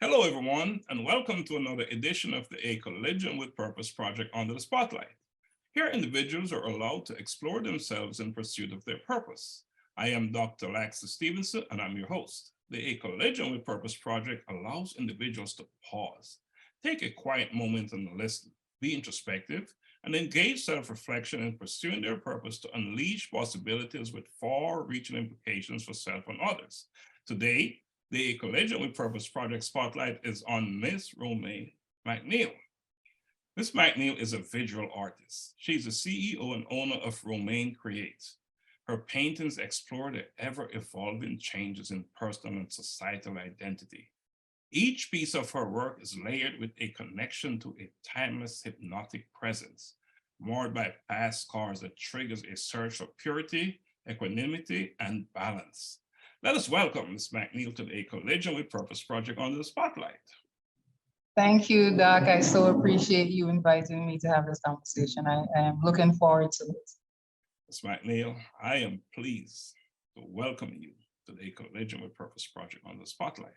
Hello, everyone, and welcome to another edition of the A Collision with Purpose project Under the Spotlight. Here, individuals are allowed to explore themselves in pursuit of their purpose. I am Dr. Laxley Stephenson, and I'm your host. The A Collision with Purpose project allows individuals to pause, take a quiet moment and listen, be introspective, and engage self-reflection in pursuing their purpose to unleash possibilities with far-reaching implications for self and others. Today, the Collision with Purpose project spotlight is on Miss Romaine McNeil. Miss McNeil is a visual artist. She's the CEO and owner of Romaine Creates. Her paintings explore the ever-evolving changes in personal and societal identity. Each piece of her work is layered with a connection to a timeless hypnotic presence, marred by past scars that triggers a search for purity, equanimity, and balance. Let us welcome Ms. McNeil to the Collision with Purpose project Under the Spotlight. Thank you, Doc. I so appreciate you inviting me to have this conversation. I am looking forward to it. Ms. McNeil, I am pleased to welcome you to the Collision with Purpose project Under the Spotlight.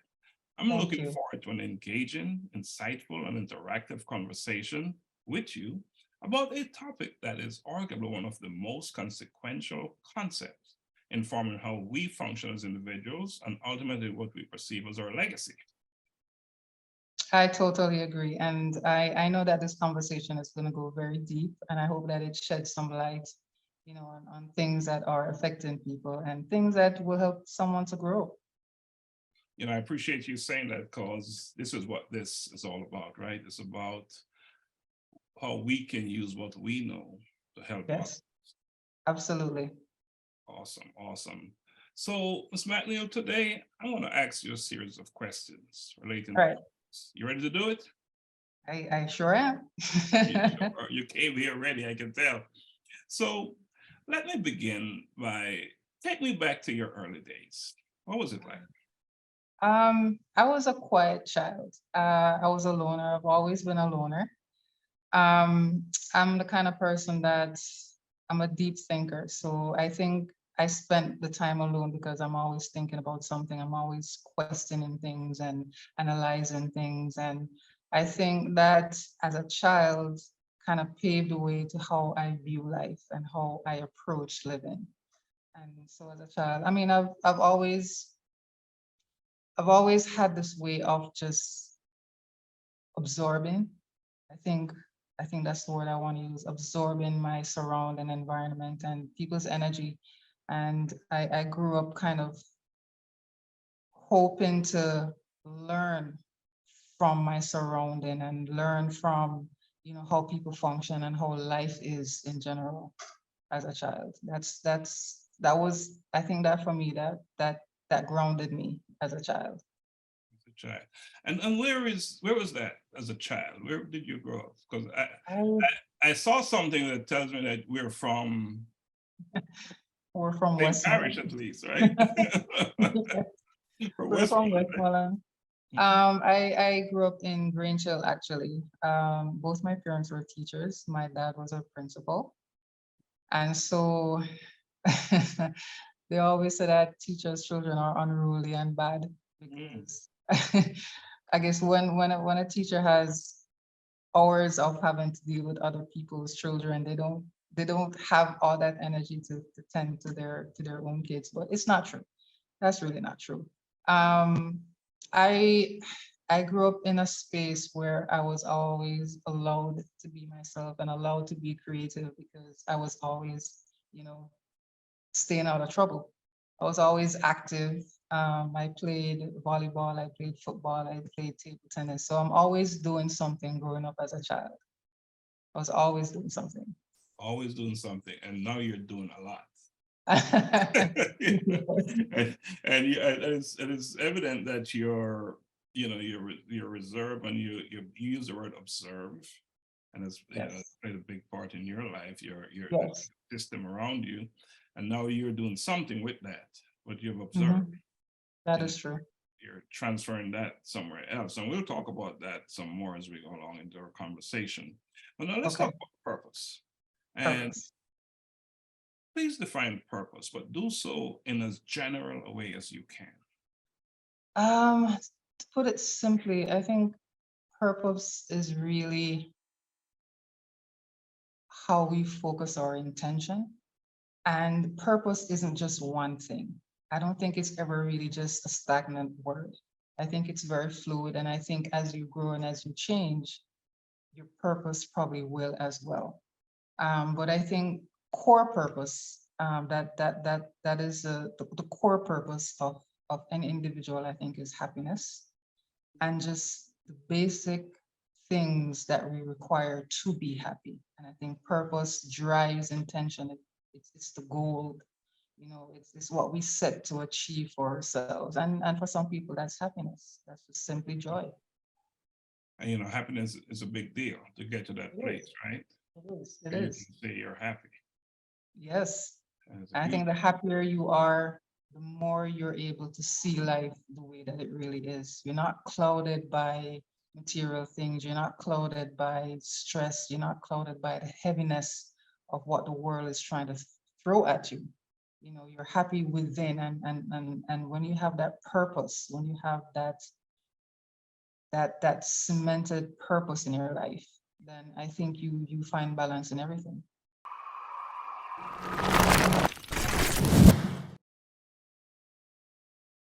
I'm Thank looking you. forward to an engaging, insightful, and interactive conversation with you about a topic that is arguably one of the most consequential concepts informing how we function as individuals and ultimately what we perceive as our legacy. I totally agree. And I know that this conversation is going to go very deep, and I hope that it sheds some light, on things that are affecting people and things that will help someone to grow. I appreciate you saying that because this is what this is all about, right? It's about how we can use what we know to help Yes, us. absolutely. Awesome, awesome. So, Ms. McNeil, today I want to ask you a series of questions relating All to right. this. You ready to do it? I sure am. You came here ready, I can tell. So, let me begin by take me back to your early days. What was it like? I was a quiet child. I was a loner. I've always been a loner. Um, I'm the kind of person that I'm a deep thinker. So I think I spent the time alone because I'm always thinking about something. I'm always questioning things and analyzing things. And I think that as a child kind of paved the way to how I view life and how I approach living. And so as a child, I mean, I've always had this way of just absorbing. I think I think that's the word I want to use, absorbing my surrounding environment and people's energy. And I grew up kind of hoping to learn from my surrounding and learn from, how people function and how life is in general as a child. That was I think that for me that grounded me as a child. As a child. And where was that as a child? Where did you grow up? Because I I saw something that tells me that we're from We're from same parish Westmoreland. at least, right? From We're from Westmoreland, right? Westmoreland. I grew up in Grange Hill actually. Both my parents were teachers. My dad was a principal. And so they always say that teachers' children are unruly and bad Mm, because I guess when a teacher has hours of having to deal with other people's children, they don't have all that energy to tend to their own kids. But it's not true. That's really not true. Um, I I grew up in a space where I was always allowed to be myself and allowed to be creative because I was always, you know, staying out of trouble. I was always active. I played volleyball, I played football, I played table tennis. So I'm always doing something growing up as a child. I was always doing something. always doing something, and now you're doing a lot. Yes. And it's evident that you're reserved, and you use the word observe, and it's Yes. played a big part in your life, your the Yes. system around you, and now you're doing something with that, what you've observed, Mhm. That and is true. you're transferring that somewhere else. And we'll talk about that some more as we go along into our conversation. But now let's Okay. talk about purpose. And Purpose. please define purpose, but do so in as general a way as you can. Um, To put it simply, I think purpose is really how we focus our intention. And purpose isn't just one thing. I don't think it's ever really just a stagnant word. I think it's very fluid. And I think as you grow and as you change, your purpose probably will as well. But I think core purpose, that is the core purpose of any individual, I think, is happiness and just the basic things that we require to be happy. And I think purpose drives intention. It's the goal, it's what we set to achieve for ourselves. And for some people, that's happiness. That's just simply joy. And happiness is a big deal to get to that It place, is. right? It is. It Where you is. can say you're happy. Yes. That's a I think huge- the happier you are, the more you're able to see life the way that it really is. You're not clouded by material things. You're not clouded by stress. You're not clouded by the heaviness of what the world is trying to throw at you. You're happy within, and when you have that purpose, when you have that cemented purpose in your life, then I think you find balance in everything.